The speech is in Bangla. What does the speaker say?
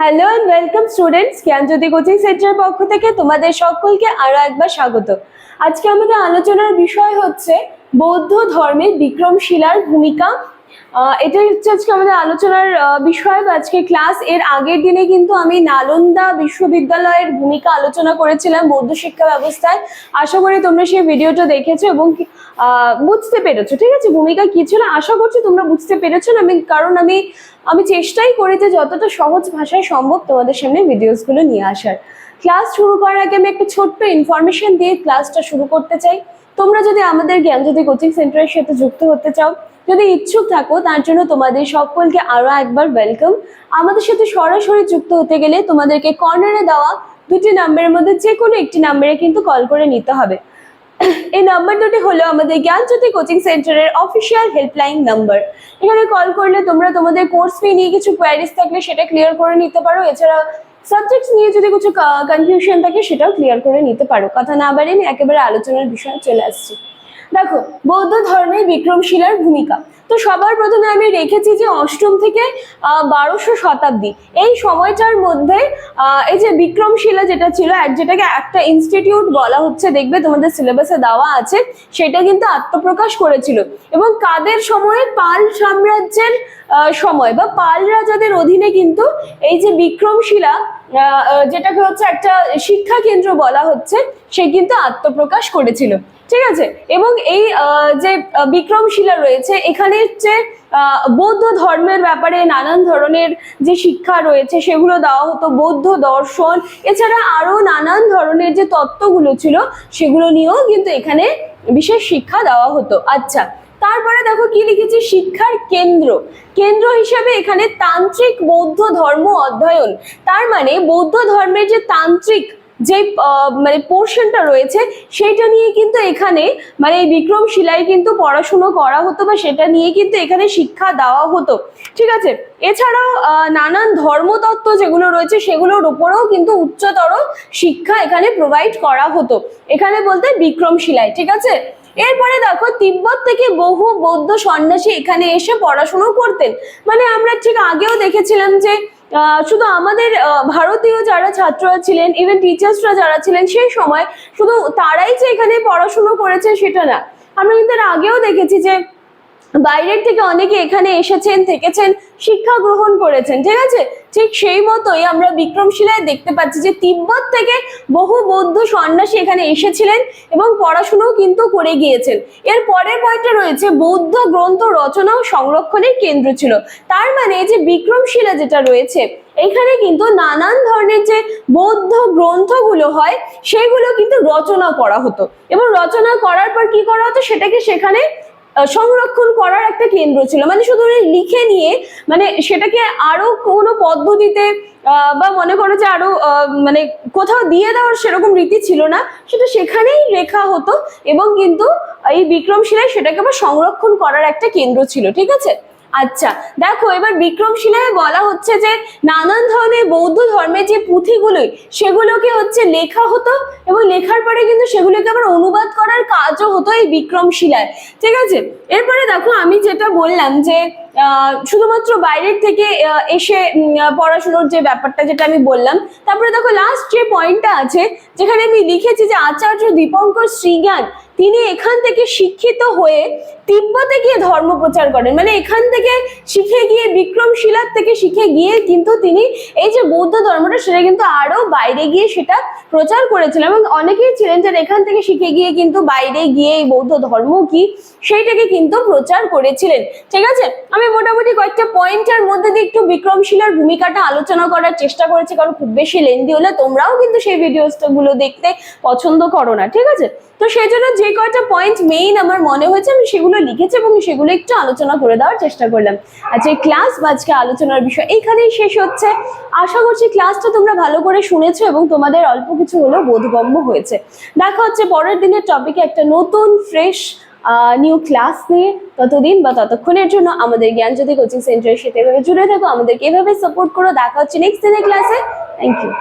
Hello and welcome students, Gyanjyoti coaching সেন্টারের পক্ষ থেকে তোমাদের সকলকে আরো একবার স্বাগত। আজকে আমাদের আলোচনার বিষয় হচ্ছে বৌদ্ধ ধর্মে বিক্রমশিলার ভূমিকা। এটাই হচ্ছে আজকে আমাদের আলোচনার বিষয় বা আজকে ক্লাস। এর আগের দিনে কিন্তু আমি নালন্দা বিশ্ববিদ্যালয়ের ভূমিকা আলোচনা করেছিলাম বৌদ্ধ শিক্ষা ব্যবস্থায়। আশা করি তোমরা সেই ভিডিওটা দেখেছো এবং বুঝতে পেরেছো, ঠিক আছে, ভূমিকা কি ছিল। আশা করছি তোমরা বুঝতে পেরেছো। কারণ আমি চেষ্টাই করি যে যতটা সহজ ভাষায় সম্ভব তোমাদের সামনে ভিডিওসগুলো নিয়ে আসার। ক্লাস শুরু করার আগে আমি একটা ছোট্ট ইনফরমেশন দিয়ে ক্লাসটা শুরু করতে চাই। তোমরা যদি আমাদের জ্ঞানজ্যোতি কোচিং সেন্টারের সাথে যুক্ত হতে চাও, যদি ইচ্ছুক থাকো, তার জন্য তোমাদের সকলকে আরো একবার ওয়েলকাম। আমাদের সাথে সরাসরি যুক্ত হতে গেলে তোমাদেরকে কর্নারে দেওয়া দুটি নাম্বারের মধ্যে যে কোনো একটি নাম্বারে কিন্তু কল করে নিতে হবে। এই নাম্বার দুটি হলো আমাদের জ্ঞানজ্যোতি কোচিং সেন্টারের অফিসিয়াল হেল্পলাইন নাম্বার। এখানে কল করলে তোমরা তোমাদের কোর্স ফি নিয়ে কিছু কোয়ারিজ থাকলে সেটা ক্লিয়ার করে নিতে পারো। এছাড়া সাবজেক্টস নিয়ে যদি কিছু কনফিউশন থাকে সেটাও ক্লিয়ার করে নিতে পারো। কথা না বাড়িয়ে আমি একেবারে আলোচনার বিষয়ে চলে আসছি। দেখো, বৌদ্ধ ধর্মে বিক্রমশিলার ভূমিকা। তো সবার প্রথমে আমি রেখেছি যে অষ্টম থেকে 1200 শতাব্দী এই সময়টার মধ্যে এই যে বিক্রমশিলা যেটা ছিল, যেটাকে একটা ইনস্টিটিউট বলা হচ্ছে, দেখবে তোমাদের সিলেবাসে দেওয়া আছে, সেটা কিন্তু আত্মপ্রকাশ করেছিল। এবং কাদের সময়ে? পাল সাম্রাজ্যের সময় বা পাল রাজাদের অধীনে কিন্তু এই যে বিক্রমশিলা, যেটাকে হচ্ছে একটা শিক্ষা কেন্দ্র বলা হচ্ছে, সে কিন্তু আত্মপ্রকাশ করেছিল, ঠিক আছে। এবং এই যে বিক্রমশিলা রয়েছে, এখানে হচ্ছে বৌদ্ধ ধর্মের ব্যাপারে নানান ধরনের যে শিক্ষা রয়েছে সেগুলো দেওয়া হতো। বৌদ্ধ দর্শন এছাড়া আরো নানান ধরনের যে তত্ত্বগুলো ছিল সেগুলো নিয়েও কিন্তু এখানে বিশেষ শিক্ষা দেওয়া হতো। আচ্ছা, তারপরে দেখো কি লিখেছি, শিক্ষার কেন্দ্র। কেন্দ্র হিসেবে এখানে তান্ত্রিক বৌদ্ধ ধর্ম অধ্যয়ন। তার মানে বৌদ্ধ ধর্মের যে তান্ত্রিক যে মানে পোর্শনটা রয়েছে সেটা নিয়ে কিন্তু এখানে মানে এই বিক্রমশিলায় কিন্তু পড়াশুনো করা হতো বা সেটা নিয়ে কিন্তু এখানে শিক্ষা দেওয়া হতো, ঠিক আছে। এছাড়াও নানান ধর্মতত্ত্ব যেগুলো রয়েছে সেগুলোর উপরেও কিন্তু উচ্চতর শিক্ষা এখানে প্রোভাইড করা হতো, এখানে বলতে বিক্রমশিলায়, ঠিক আছে। এরপরে দেখো, তিব্বত থেকে বহু বৌদ্ধ সন্ন্যাসী এখানে এসে পড়াশুনো করতেন। মানে আমরা ঠিক আগেও দেখেছিলাম যে শুধু আমাদের ভারতীয় যারা ছাত্ররা ছিলেন, ইভেন টিচার্সরা যারা ছিলেন সেই সময়, শুধু তারাই যে এখানে পড়াশুনো করেছে সেটা না। আমরা কিন্তু এর আগেও দেখেছি যে বাইরের থেকে অনেকে এখানে এসেছেন, থেকেছেন, শিক্ষা গ্রহণ করেছেন, ঠিক আছে। ঠিক সেই মতোই আমরা বিক্রমশিলায় দেখতে পাচ্ছি যে তিব্বত থেকে বহু বৌদ্ধ সন্ন্যাসী এখানে এসেছিলেন এবং পড়াশুনোও কিন্তু করে গিয়েছেন। এর পরের পয়েন্টটা রয়েছে বৌদ্ধ গ্রন্থ রচনা ও সংরক্ষণের কেন্দ্র ছিল। তার মানে যে বিক্রমশিলা যেটা রয়েছে, এখানে কিন্তু নানান ধরনের যে বৌদ্ধ গ্রন্থগুলো হয় সেগুলো কিন্তু রচনা করা হতো এবং রচনা করার পর কি করা হতো, সেটাকে সেখানে সংরক্ষণ করার একটা কেন্দ্র ছিল। মানে শুধু লিখে নিয়ে মানে সেটাকে আরো কোনো পদ্ধতিতে বা মনে করো যে আরো মানে কোথাও দিয়ে দেওয়ার সেরকম রীতি ছিল না, সেটা সেখানেই লেখা হতো এবং কিন্তু এই বিক্রমশিলায় সেটাকে আবার সংরক্ষণ করার একটা কেন্দ্র ছিল, ঠিক আছে। আচ্ছা দেখো, এবার বিক্রমশিলায় বলা হচ্ছে যে নানান ধরনের বৌদ্ধ ধর্মের যে পুঁথিগুলো সেগুলোকে হচ্ছে লেখা হতো এবং লেখার পরে কিন্তু সেগুলোকে আবার অনুবাদ করার কাজও হতো এই বিক্রমশিলায়, ঠিক আছে। এরপরে দেখো, আমি যেটা বললাম যে শুধুমাত্র বাইরের থেকে এসে পড়াশোনার যে ব্যাপারটা যেটা আমি বললাম, তারপরে দেখো লাস্ট যে পয়েন্টটা আছে যেখানে আমি লিখেছি যে আচার্য দীপঙ্কর শ্রীজ্ঞান তিনি এখান থেকে শিক্ষিত হয়ে তিব্বতে গিয়ে ধর্ম প্রচার করেন। মানে এখান থেকে শিখে গিয়ে, বিক্রমশিলার থেকে শিখে গিয়ে কিন্তু তিনি এই যে বৌদ্ধ ধর্মটা সেটা কিন্তু আরো বাইরে গিয়ে সেটা প্রচার করেছিলেন এবং অনেকেই ছিলেন যারা এখান থেকে শিখে গিয়ে কিন্তু বাইরে গিয়ে এই বৌদ্ধ ধর্ম কি সেইটাকে কিন্তু প্রচার করেছিলেন, ঠিক আছে। আমি মোটামুটি কয়েকটা পয়েন্টের মধ্যে দিয়ে একটু বিক্রমশিলার ভূমিকাটা আলোচনা করার চেষ্টা করেছি, কারণ খুব বেশি লেন্দি হলে তোমরাও কিন্তু সেই ভিডিওগুলো দেখতে পছন্দ করো না, ঠিক আছে। তো সেই জন্য যে কয়টা পয়েন্ট মেইন আমার মনে হয়েছে আমি সেগুলো লিখেছি এবং সেগুলো একটু আলোচনা করে দেওয়ার চেষ্টা করলাম। আচ্ছা, এই ক্লাস বা আজকে আলোচনার বিষয় এইখানেই শেষ হচ্ছে। আশা করছি ক্লাসটা তোমরা ভালো করে শুনেছো এবং তোমাদের অল্প কিছু হলেও বোধগম্য হয়েছে। দেখা হচ্ছে পরের দিনের টপিকে একটা নতুন ফ্রেশ নিউ ক্লাস নিয়ে। ততদিন বা ততক্ষণের জন্য আমাদের জ্ঞানজ্যোতি কোচিং সেন্টারের সাথে এভাবে জুড়ে থাকো, আমাদেরকে এভাবে সাপোর্ট করো। দেখা হচ্ছে নেক্সট দিনের ক্লাসে। Thank you.